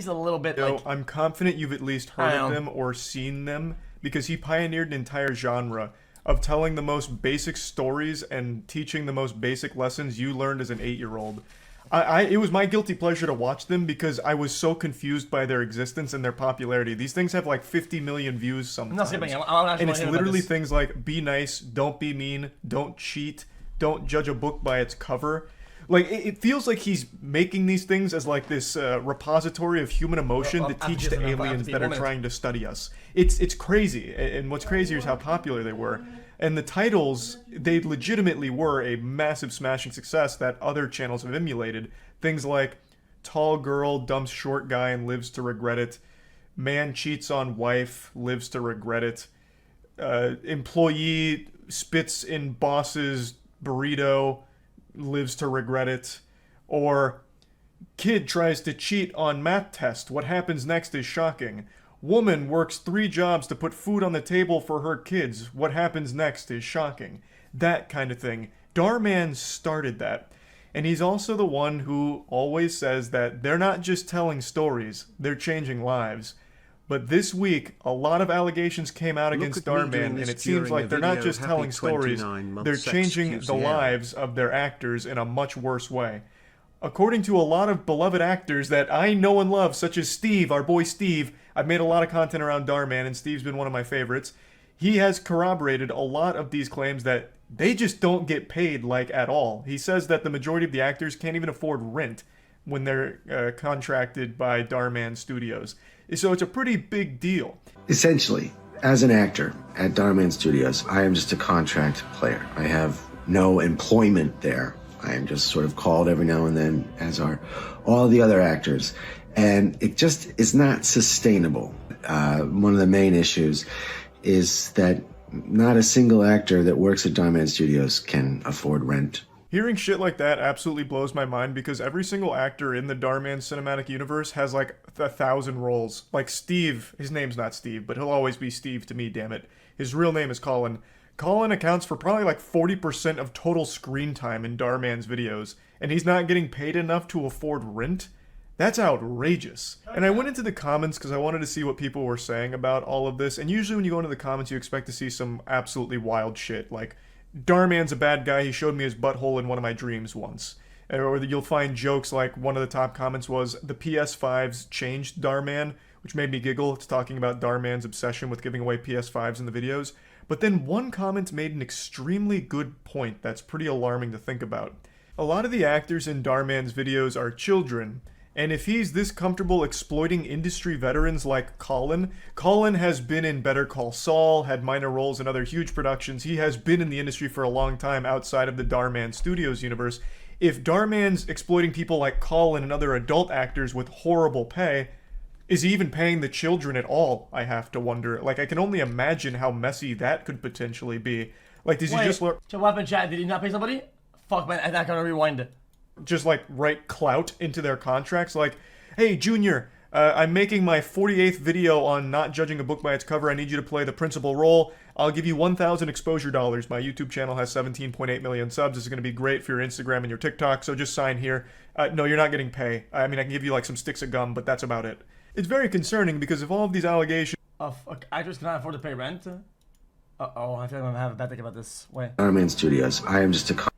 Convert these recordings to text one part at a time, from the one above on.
he's a little bit I'm confident you've at least heard of them or seen them, because he pioneered an entire genre of telling the most basic stories and teaching the most basic lessons you learned as an 8-year-old. It was my guilty pleasure to watch them because I was so confused by their existence and their popularity. These things have like 50 million views sometimes. And it's literally things like, be nice, don't be mean, don't cheat, don't judge a book by its cover. Like, it feels like he's making these things as like this repository of human emotion to teach the aliens that are trying to study us. It's crazy, and what's crazier is how popular they were. And the titles, they legitimately were a massive smashing success that other channels have emulated. Things like Tall Girl Dumps Short Guy and Lives to Regret It, Man Cheats on Wife, Lives to Regret It, Employee Spits in Boss's Burrito, Lives to Regret It, or Kid Tries to Cheat on Math Test, What Happens Next is Shocking. Woman works 3 jobs to put food on the table for her kids. What happens next is shocking. That kind of thing. Dhar Mann started that. And he's also the one who always says that they're not just telling stories, they're changing lives. But this week, a lot of allegations came out against Dhar Mann, and it seems like they're not just telling stories, they're changing the lives of their actors in a much worse way. According to a lot of beloved actors that I know and love, such as Steve, our boy Steve, I've made a lot of content around Dhar Mann, and Steve's been one of my favorites. He has corroborated a lot of these claims that they just don't get paid, like, at all. He says that the majority of the actors can't even afford rent when they're contracted by Dhar Mann Studios. So it's a pretty big deal. Essentially, as an actor at Dhar Mann Studios, I am just a contract player. I have no employment there. I am just sort of called every now and then, as are all the other actors. And it just is not sustainable. One of the main issues is that not a single actor that works at Dhar Mann Studios can afford rent. Hearing shit like that absolutely blows my mind, because every single actor in the Dhar Mann cinematic universe has like 1,000 roles. Like Steve, his name's not Steve, but he'll always be Steve to me, damn it. His real name is Colin. Colin accounts for probably like 40% of total screen time in Dhar Mann's videos, and he's not getting paid enough to afford rent? That's outrageous. And I went into the comments because I wanted to see what people were saying about all of this, and usually when you go into the comments you expect to see some absolutely wild shit, like, Dhar Mann's a bad guy, he showed me his butthole in one of my dreams once. Or you'll find jokes like, one of the top comments was, the PS5s changed Dhar Mann, which made me giggle. It's talking about Dhar Mann's obsession with giving away PS5s in the videos. But then one comment made an extremely good point that's pretty alarming to think about. A lot of the actors in Dhar Mann's videos are children, and if he's this comfortable exploiting industry veterans like Colin has been in Better Call Saul, had minor roles in other huge productions, he has been in the industry for a long time outside of the Dhar Mann Studios universe. If Dhar Mann's exploiting people like Colin and other adult actors with horrible pay, is he even paying the children at all, I have to wonder. Like, I can only imagine how messy that could potentially be. Like, does he just learn... So what happened, chat? Did he not pay somebody? Fuck, man, I'm not gonna rewind it. Just, like, write clout into their contracts? Like, hey, Junior, I'm making my 48th video on not judging a book by its cover. I need you to play the principal role. I'll give you 1,000 exposure dollars. My YouTube channel has 17.8 million subs. This is going to be great for your Instagram and your TikTok, so just sign here. No, you're not getting pay. I mean, I can give you, like, some sticks of gum, but that's about it. It's very concerning because of all of these allegations... Actors cannot afford to pay rent? Uh-oh, I feel like I'm gonna have a bad thing about this. Wait. Dhar Mann Studios, I am just a...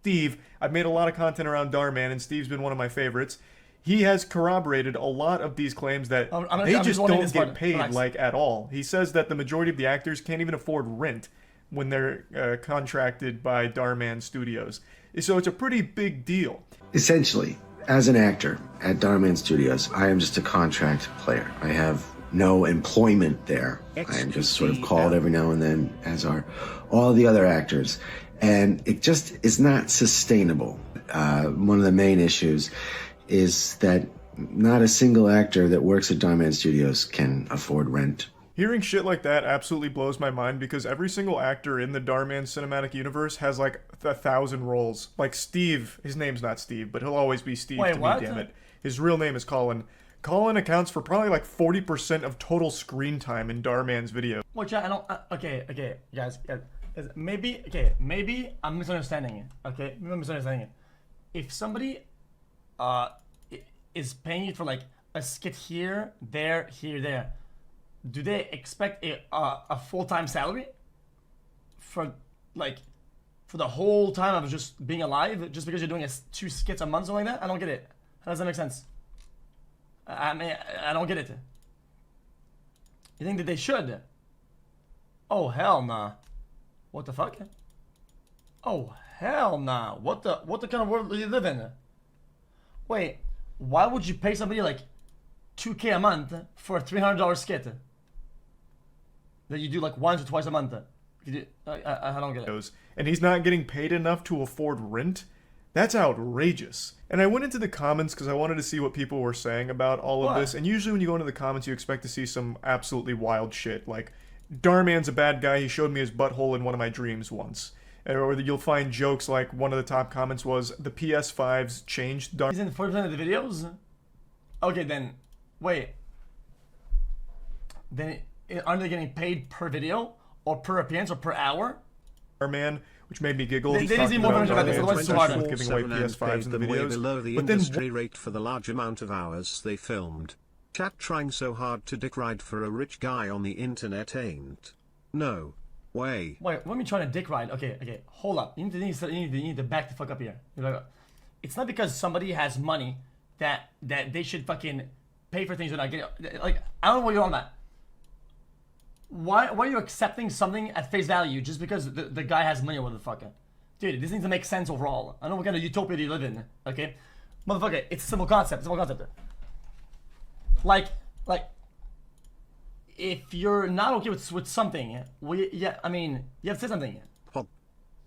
Steve, I've made a lot of content around Dhar Mann, and Steve's been one of my favorites. He has corroborated a lot of these claims that they just don't get paid, like, at all. He says that the majority of the actors can't even afford rent when they're contracted by Dhar Mann Studios. So it's a pretty big deal. Essentially, as an actor at Dhar Mann Studios, I am just a contract player. I have no employment there. I am just sort of called every now and then, as are all the other actors. And it just is not sustainable. One of the main issues is that not a single actor that works at Dhar Mann Studios can afford rent. Hearing shit like that absolutely blows my mind because every single actor in the Dhar Mann cinematic universe has like 1,000 roles. Like Steve, his name's not Steve, but he'll always be Steve to me, damn it. His real name is Colin. Colin accounts for probably like 40% of total screen time in Dhar Mann's videos. Which I don't. Okay, guys. Maybe I'm misunderstanding it. Okay, maybe I'm misunderstanding it. If somebody is paying you for like a skit here, there, do they expect a full-time salary for like for the whole time of just being alive, just because you're doing 2 skits a month, something like that? I don't get it. How does that make sense? I mean, I don't get it. You think that they should? Oh hell nah. What the fuck? Oh hell nah. What the kind of world do you live in? Wait, why would you pay somebody like $2K a month for a $300 skit that you do like once or twice a month? I don't get it. And he's not getting paid enough to afford rent? That's outrageous. And I went into the comments because I wanted to see what people were saying about all of this. And usually when you go into the comments, you expect to see some absolutely wild shit. Like, Dhar Mann's a bad guy. He showed me his butthole in one of my dreams once. Or you'll find jokes like one of the top comments was, the PS5's changed Dhar. He's in 40% of the videos? Okay, then, wait. Then, aren't they getting paid per video? Or per appearance? Or per hour? Dhar Mann, which made me giggle. They need more information about this, otherwise it's too hard. Giving away PS5s in the way videos. Below the But then industry rate for the large amount of hours they filmed. Chat trying so hard to dick ride for a rich guy on the internet ain't. No way. Wait, what are we trying to dick ride? Okay, hold up. You need to back the fuck up here. It's not because somebody has money that they should fucking pay for things they're not getting. Like, I don't know what you're on about. Why are you accepting something at face value just because the guy has money or whatever the fuck? Dude, this needs to make sense overall. I don't know what kind of utopia you live in, okay? Motherfucker, it's a simple concept, Like, if you're not okay with something, I mean, you have to say something.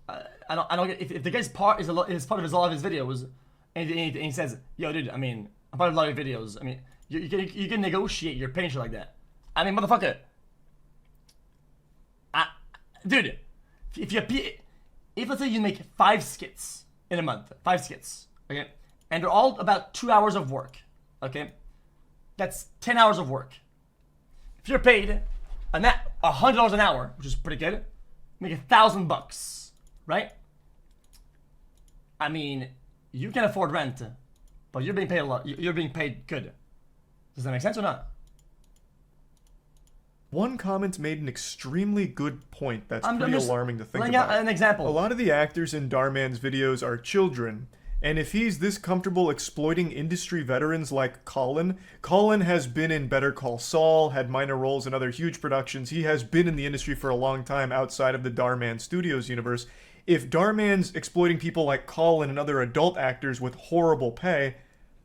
I don't get, if the guy's part is part of a lot of his videos, and he says, yo dude, I mean, I'm part of a lot of your videos, I mean, you can negotiate your pay and shit like that. I mean, motherfucker, dude, if let's say you make 5 skits in a month, 5 skits, okay, and they're all about 2 hours of work, okay, that's 10 hours of work. If you're paid $100 an hour, which is pretty good, make $1,000, right? I mean, you can afford rent, but you're being paid a lot. You're being paid good. Does that make sense or not? One comment made an extremely good point that's pretty alarming to think about. An example. A lot of the actors in Dhar Mann's videos are children, and if he's this comfortable exploiting industry veterans like Colin has been in Better Call Saul, had minor roles in other huge productions. He has been in the industry for a long time outside of the Dhar Mann Studios universe. If Dhar Mann's exploiting people like Colin and other adult actors with horrible pay,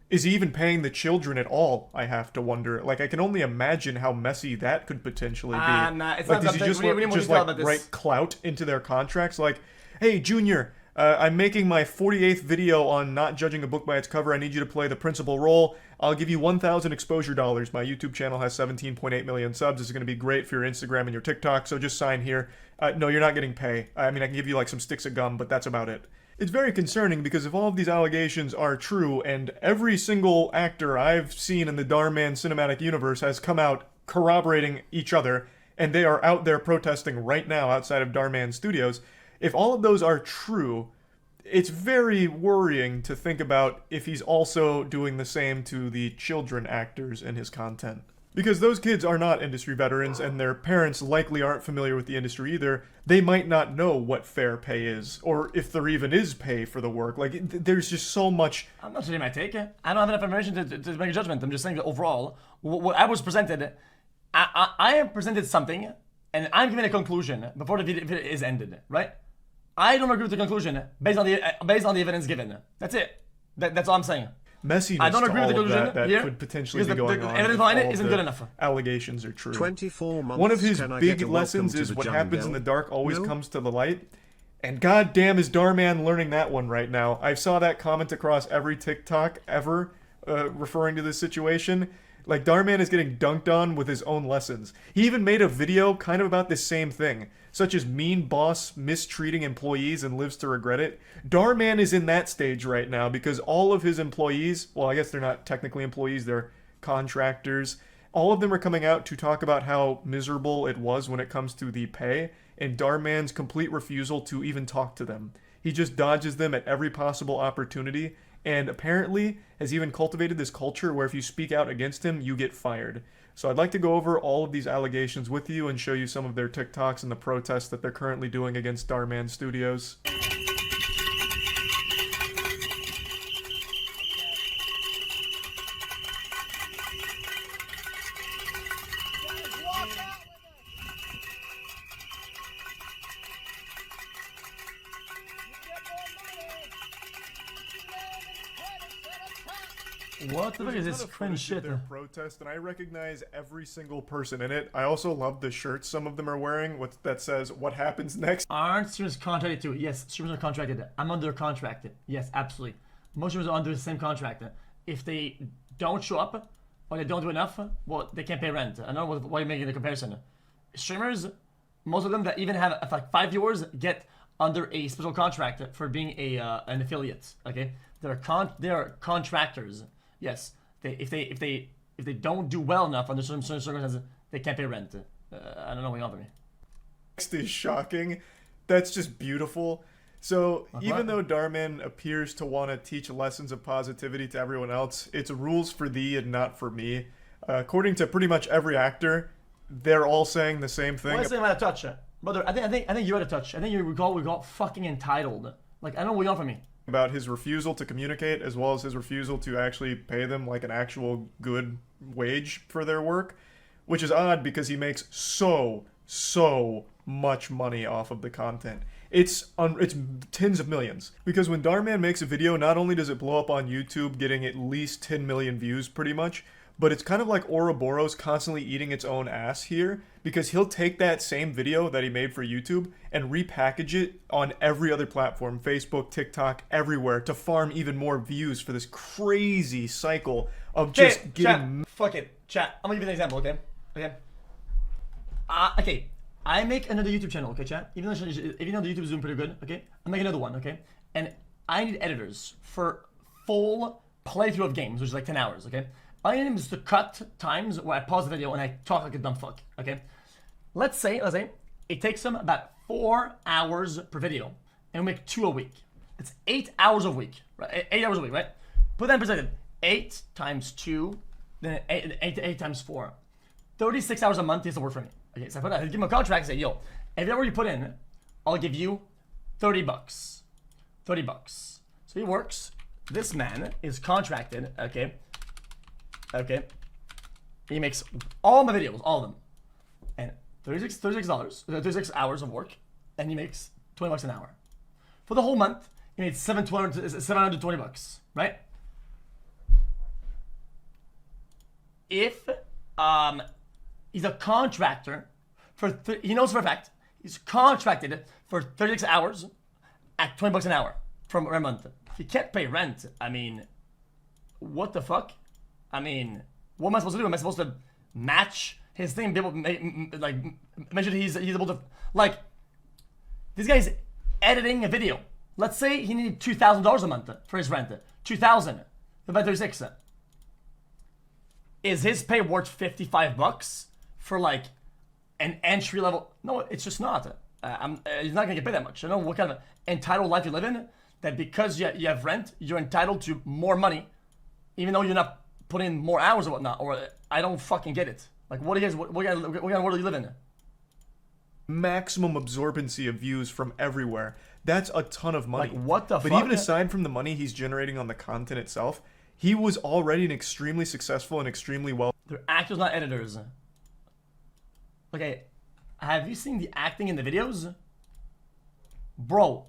is he even paying the children at all? I have to wonder. Like, I can only imagine how messy that could potentially be. Nah, it's like, not does that. he just write clout into their contracts? Like, hey, Junior, I'm making my 48th video on not judging a book by its cover. I need you to play the principal role. I'll give you 1,000 exposure dollars. My YouTube channel has 17.8 million subs. This is going to be great for your Instagram and your TikTok, so just sign here. No, you're not getting pay. I mean, I can give you like some sticks of gum, but that's about it. It's very concerning because if all of these allegations are true, and every single actor I've seen in the Dhar Mann cinematic universe has come out corroborating each other, and they are out there protesting right now outside of Dhar Mann Studios, if all of those are true, it's very worrying to think about if he's also doing the same to the children actors in his content. Because those kids are not industry veterans, and their parents likely aren't familiar with the industry either. They might not know what fair pay is, or if there even is pay for the work. Like, there's just so much... I'm not saying my take. I don't have enough information to make a judgment. I'm just saying that overall, what I was presented, I am presented something, and I'm giving a conclusion before the video is ended, right? I don't agree with the conclusion based on the evidence given. That's it. That's all I'm saying. Messiness I don't agree with the conclusion that here, could potentially be going on. The evidence behind it isn't good enough. Allegations are true. 24 months. One of his big lessons is what happens in the dark always comes to the light. And goddamn is Dhar Mann learning that one right now. I saw that comment across every TikTok ever referring to this situation. Like, Dhar Mann is getting dunked on with his own lessons. He even made a video kind of about this same thing, such as mean boss mistreating employees and lives to regret it. Dhar Mann is in that stage right now because all of his employees, well, I guess they're not technically employees, they're contractors. All of them are coming out to talk about how miserable it was when it comes to the pay, and Dhar Mann's complete refusal to even talk to them. He just dodges them at every possible opportunity, and apparently has even cultivated this culture where if you speak out against him, you get fired. So I'd like to go over all of these allegations with you and show you some of their TikToks and the protests that they're currently doing against Dhar Mann Studios. What the fuck is this There's a ton of cringe footage of shit? their protest, and I recognize every single person in it. I also love the shirts some of them are wearing that says "What happens next." Aren't streamers contracted too? Yes, streamers are contracted. I'm under contract. Yes, absolutely. Most streamers are under the same contract. If they don't show up or they don't do enough, well, they can't pay rent. I don't know why you're making the comparison. Streamers, most of them that even have like 5 viewers get under a special contract for being an affiliate. Okay, they're contractors. Yes, if they don't do well enough under certain circumstances, they can't pay rent. I don't know what you want me. Next is shocking. That's just beautiful. So even though Dhar Mann appears to want to teach lessons of positivity to everyone else, it's rules for thee and not for me. According to pretty much every actor, they're all saying the same thing. What's the name of touch, brother? I think you had a touch. I think we got fucking entitled. Like I don't know what you want from me. About his refusal to communicate, as well as his refusal to actually pay them like an actual good wage for their work, which is odd because he makes so much money off of the content. It's tens of millions. Because when Dhar Mann makes a video, not only does it blow up on YouTube, getting at least 10 million views pretty much, but it's kind of like Ouroboros constantly eating its own ass here, because he'll take that same video that he made for YouTube and repackage it on every other platform, Facebook, TikTok, everywhere, to farm even more views for this crazy cycle of just getting... Chat, fuck it. Chat, I'm gonna give you an example, okay? Okay. I make another YouTube channel, okay, chat? Even though the YouTube is doing pretty good, okay? I make another one, okay? And I need editors for full playthrough of games, which is like 10 hours, okay? I need them to cut times where I pause the video and I talk like a dumb fuck, okay? Let's say it takes them about 4 hours per video, and we make 2 a week. It's 8 hours a week, right? 8 hours a week, right? Put that in perspective. 8 times 2, then 8 times 4. 36 hours a month is the work for me. Okay, so I give him a contract and say, yo, every hour you put in, I'll give you $30. $30. So he works. This man is contracted, okay? Okay. He makes all my videos, all of them. And $36 hours of work, and he makes $20 an hour. For the whole month, he made $720, right? If he's a contractor he knows for a fact he's contracted for 36 hours at $20 an hour from a month. If he can't pay rent, I mean, what the fuck? I mean, what am I supposed to do? Am I supposed to match his thing, be able to make sure he's able to, like, this guy's editing a video. Let's say he needed $2,000 a month for his rent. $2,000 by 36. Is his pay worth $55 for like an entry level? No, it's just not. He's not gonna get paid that much. I don't know what kind of entitled life you live in, that because you have rent, you're entitled to more money, even though you're not putting in more hours or whatnot. Or I don't fucking get it. Like, what kind of world do you live in? Maximum absorbency of views from everywhere. That's a ton of money. Like, what the fuck? But even aside from the money he's generating on the content itself, he was already an extremely successful and extremely well... They're actors, not editors. Okay, have you seen the acting in the videos? Bro,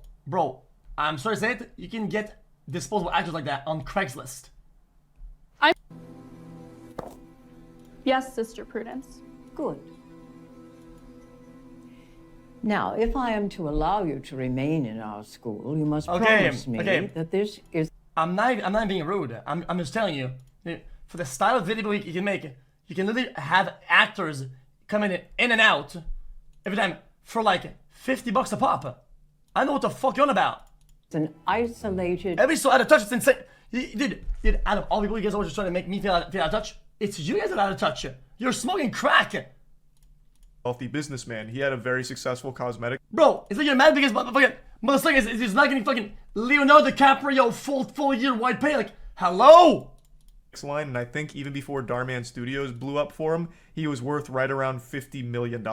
I'm sorry to say it, you can get disposable actors like that on Craigslist. Yes, Sister Prudence. Good. Now, if I am to allow you to remain in our school, you must promise me that this is... I'm not being rude. I'm just telling you, for the style of video you can make, you can literally have actors coming in and out every time for like $50 a pop. I know what the fuck you're on about. It's an isolated... Every so out of touch, it's insane. Dude, out of all people, you guys are always just trying to make me feel out of touch. It's you guys that are out of touch. You're smoking crack. Wealthy businessman. He had a very successful cosmetic... Bro, it's like you're mad because But the thing is, he's not getting fucking Leonardo DiCaprio full year wide pay. Like, hello? Line, and I think even before Dhar Mann Studios blew up for him, he was worth right around $50 million.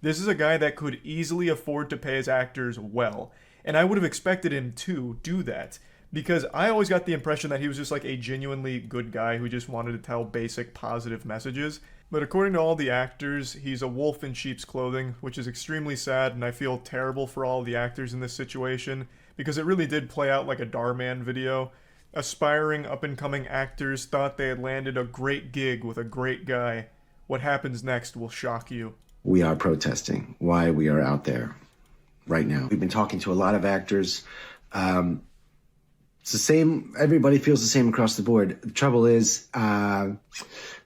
This is a guy that could easily afford to pay his actors well, and I would have expected him to do that, because I always got the impression that he was just like a genuinely good guy who just wanted to tell basic positive messages. But according to all the actors, he's a wolf in sheep's clothing, which is extremely sad, and I feel terrible for all the actors in this situation, because it really did play out like a Dhar Mann video. Aspiring up-and-coming actors thought they had landed a great gig with a great guy. What happens next will shock you. We are protesting why we are out there right now. We've been talking to a lot of actors. It's the same, everybody feels the same across the board. The trouble is,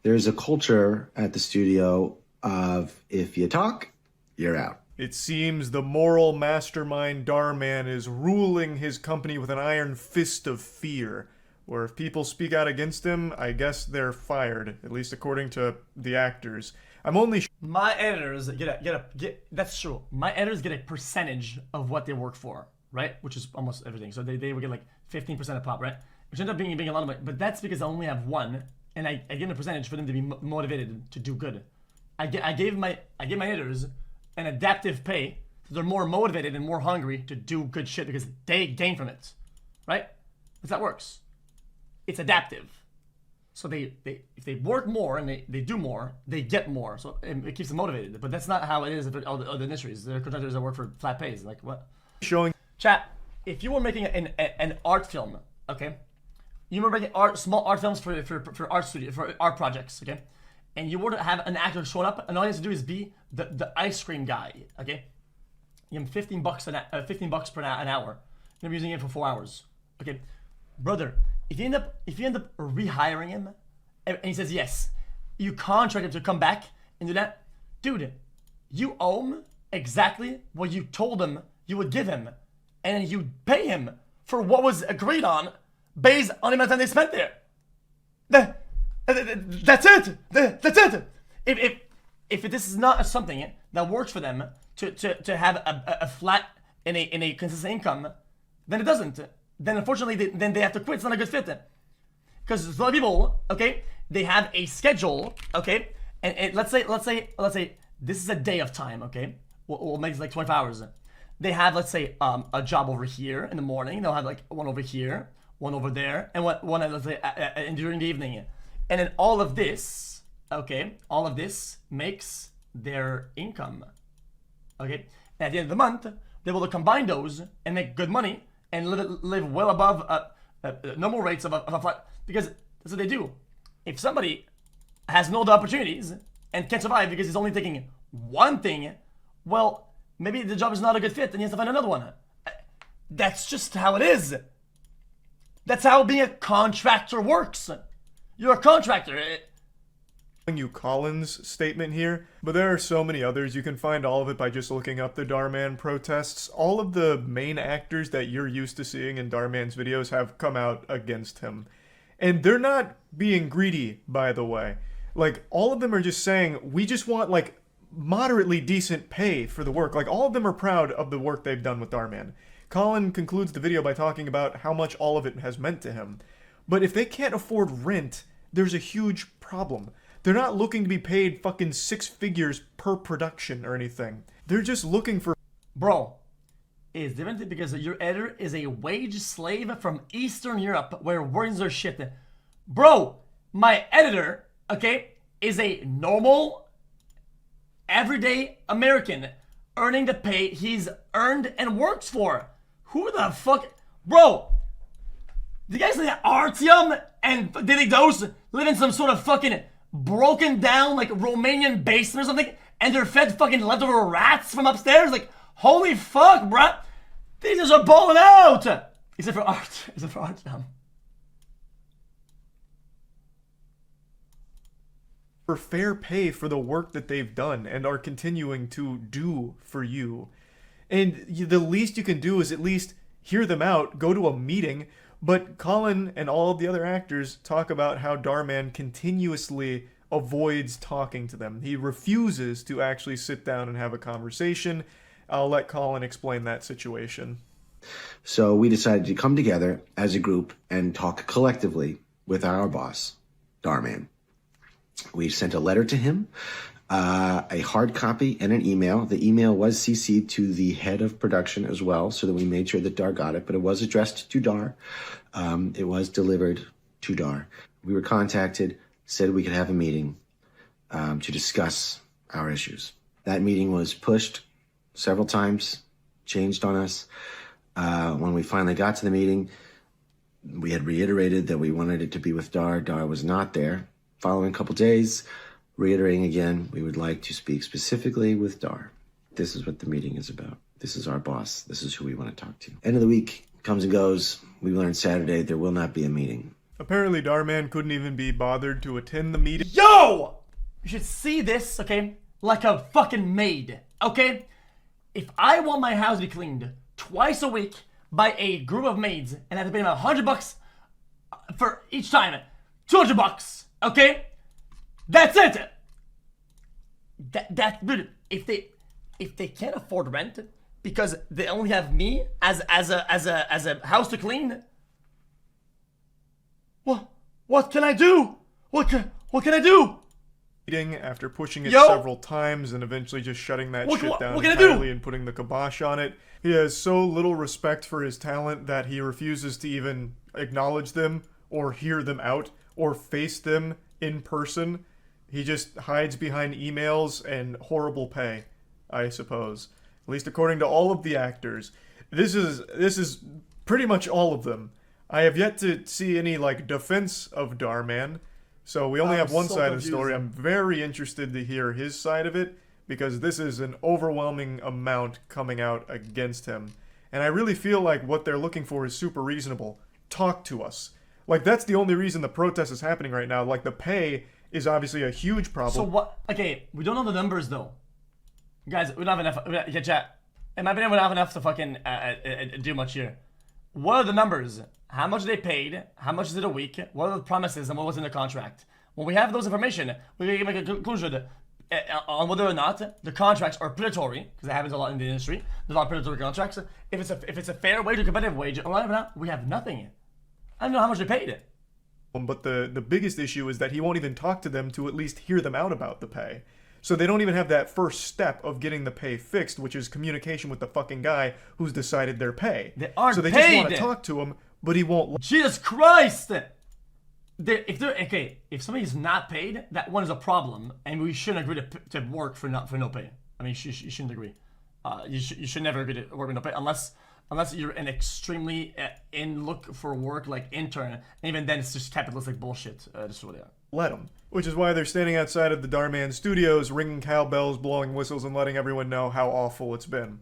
there's a culture at the studio of if you talk, you're out. It seems the moral mastermind Dhar Mann is ruling his company with an iron fist of fear, where if people speak out against him, I guess they're fired, at least according to the actors. I'm only my editors get that's true. My editors get a percentage of what they work for, right? Which is almost everything. So they would get like 15% of pop, right? Which ends up being a lot of money. But that's because I only have one, and I give them a percentage for them to be motivated to do good. I gave my editors an adaptive pay, so they're more motivated and more hungry to do good shit because they gain from it, right? That's how it works. It's adaptive. So if they work more and they do more, they get more. So it keeps them motivated. But that's not how it is for all the other industries. There are contractors that work for flat pays. Like what? showing. Chat. If you were making an art film, okay, you were making small art films for art studio, for art projects, okay, and you were to have an actor showing up, and all you have to do is be the ice cream guy, okay. You give him $15 per an hour. You're using it for 4 hours, okay, brother. If you end up rehiring him, and he says yes, you contract him to come back and do that, dude. You owe him exactly what you told him you would give him, and then you pay him for what was agreed on based on the amount of time they spent there. That's it. That's it. If this is not something that works for them to have a flat in a consistent income, then it doesn't. Then unfortunately, then they have to quit. It's not a good fit. Because a lot of people, okay, they have a schedule, okay, and let's say this is a day of time, okay. We'll make it like 24 hours. They have, let's say, a job over here in the morning. They'll have like one over here, one over there, and one let's say during the evening. And then all of this, okay, all of this makes their income, okay. And at the end of the month, they will combine those and make good money and live well above normal rates of a flat, because that's what they do. If somebody has no other opportunities and can't survive because he's only taking one thing, well, maybe the job is not a good fit and he has to find another one. That's just how it is. That's how being a contractor works. You're a contractor. You Collins' statement here, but there are so many others. You can find all of it by just looking up the Dhar Mann protests. All of the main actors that you're used to seeing in Dhar Mann's videos have come out against him. And they're not being greedy, by the way. Like, all of them are just saying, we just want, like, moderately decent pay for the work. Like, all of them are proud of the work they've done with Dhar Mann. Colin concludes the video by talking about how much all of it has meant to him. But if they can't afford rent, there's a huge problem. They're not looking to be paid fucking 6 figures per production or anything. They're just looking for... Bro, it's different because your editor is a wage slave from Eastern Europe where words are shit. Bro, my editor, okay, is a normal, everyday American earning the pay he's earned and works for. Who the fuck... Bro, the guys like Artyom and Delidos live in some sort of fucking broken down like Romanian basement or something, and they're fed fucking leftover rats from upstairs. Like, holy fuck, bruh. These guys are balling out. Except for Artyom. For fair pay for the work that they've done and are continuing to do for you. And the least you can do is at least hear them out, go to a meeting. But Colin and all of the other actors talk about how Dhar Mann continuously avoids talking to them. He refuses to actually sit down and have a conversation. I'll let Colin explain that situation. So we decided to come together as a group and talk collectively with our boss, Dhar Mann. We sent a letter to him, a hard copy and an email. The email was CC'd to the head of production as well, so that we made sure that Dhar got it, but it was addressed to Dhar. It was delivered to Dhar. We were contacted, said we could have a meeting to discuss our issues. That meeting was pushed several times, changed on us. When we finally got to the meeting, we had reiterated that we wanted it to be with Dhar. Dhar was not there. Following a couple days, reiterating again, we would like to speak specifically with Dhar. This is what the meeting is about. This is our boss. This is who we want to talk to. End of the week comes and goes. We learned Saturday there will not be a meeting. Apparently, Dhar Mann couldn't even be bothered to attend the meeting. Yo! You should see this, okay? Like a fucking maid, okay? If I want my house to be cleaned twice a week by a group of maids and I have to pay them $100 for each time, $200, okay? That's it. Dude, if they can't afford rent because they only have me as a house to clean, what can I do? What can I do? After pushing it Yo! several times and eventually just shutting that shit down what can I do? entirely and putting the kibosh on it. He has so little respect for his talent that he refuses to even acknowledge them or hear them out or face them in person. He just hides behind emails and horrible pay, I suppose. At least according to all of the actors. This is pretty much all of them. I have yet to see any like defense of Dhar Mann. So we only have one side of the story. I'm very interested to hear his side of it because this is an overwhelming amount coming out against him. And I really feel like what they're looking for is super reasonable. Talk to us. Like, that's the only reason the protest is happening right now. Like, the pay is obviously a huge problem. So what? Okay, we don't know the numbers though. Guys, we don't have enough. Yeah, chat. In my opinion, we don't have enough to fucking do much here. What are the numbers? How much they paid? How much is it a week? What are the promises and what was in the contract? When we have those information, we can make a conclusion on whether or not the contracts are predatory, because that happens a lot in the industry. There's a lot of predatory contracts. If it's a fair wage or competitive wage, or whatever, we have nothing. I don't know how much they paid it. But the biggest issue is that he won't even talk to them to at least hear them out about the pay. So they don't even have that first step of getting the pay fixed, which is communication with the fucking guy who's decided their pay. They aren't so they paid. just want to talk to him, but he won't. Jesus Christ! If somebody's not paid, that one is a problem, and we shouldn't agree to work for no pay. I mean, you shouldn't agree. You should never agree to work with no pay unless you're an extremely in look for work like intern, and even then it's just capitalistic bullshit. Just what they are. Let them. Which is why they're standing outside of the Dhar Mann studios, ringing cowbells, blowing whistles, and letting everyone know how awful it's been.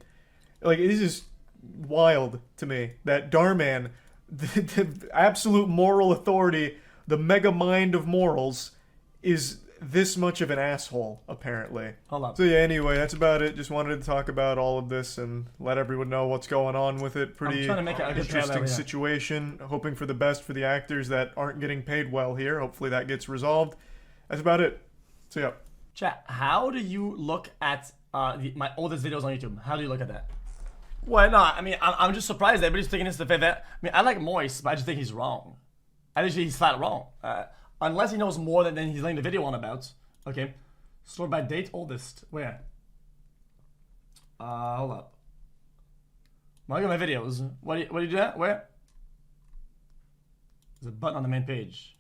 Like, it is just wild to me that Dhar Mann, the absolute moral authority, the mega mind of morals, is this much of an asshole, apparently. Hold up. So yeah, anyway, that's about it. Just wanted to talk about all of this and let everyone know what's going on with it. Pretty interesting situation. Hoping for the best for the actors that aren't getting paid well here. Hopefully that gets resolved. That's about it. So yeah. Chat, how do you look at my oldest videos on YouTube? How do you look at that? Well, no, I mean, I'm just surprised that everybody's taking this to faith. I mean, I like Moist, but I just think he's wrong. I think he's flat wrong. Unless he knows more than he's letting the video on about. Okay. Stored by date oldest. Where? Hold up. Look at my videos. What do you do that? Where? There's a button on the main page.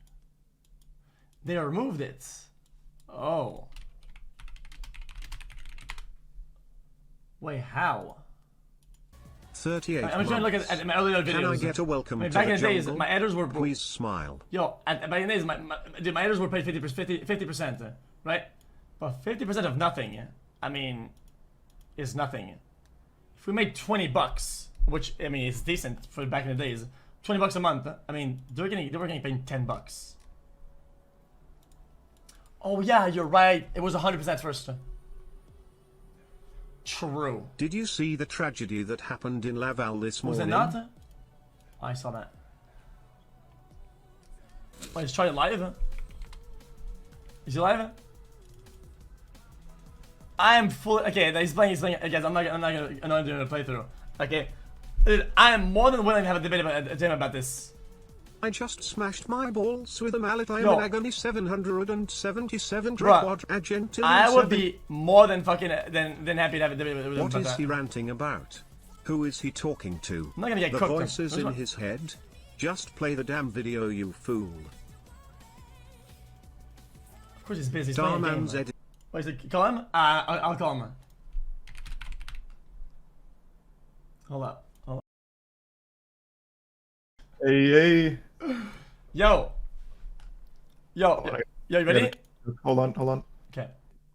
They removed it. Oh. Wait, how? 38 I'm trying to look at my earlier videos. Can I get a welcome to back the in the days, jungle? my editors were... Please smile. Yo, back in the days, my editors were paid 50%, right? But 50% of nothing, I mean, is nothing. If we made $20, which, I mean, is decent for back in the days, $20 a month, I mean, they were getting paid $10. Oh yeah, you're right. It was 100% first. True. Did you see the tragedy that happened in Laval this morning? Was it not? Oh, I saw that. Wait, is Charlie live? Is he live? I am full. Okay, he's playing. Guys, I'm not gonna do a playthrough. Okay, dude, I am more than willing to have a debate about this. I just smashed my balls with a mallet. I'm Yo. in agony 777 Bruh, Argentinian. I would be more than fucking than happy to have a debate with him What about is that. he ranting about? Who is he talking to? I'm not gonna get The cooked. voices in his head? Just play the damn video, you fool. Of course he's busy. He's Dhar playing a game. Mann's edit. Wait, is it, call him? I'll call him. Hold up. Hey. Yo, you ready? Hold on. Okay.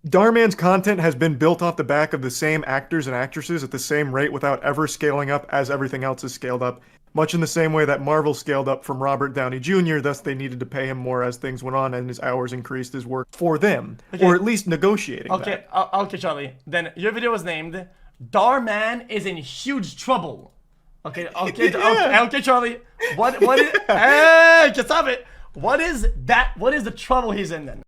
Dhar Mann's content has been built off the back of the same actors and actresses at the same rate without ever scaling up as everything else is scaled up. Much in the same way that Marvel scaled up from Robert Downey Jr., thus they needed to pay him more as things went on and his hours increased his work for them. Okay. Or at least negotiating Okay, that. okay, Charlie. Then your video was named Dhar Mann is in huge trouble. Okay, okay, Charlie. What is hey, just stop it. What is that? What is the trouble he's in then?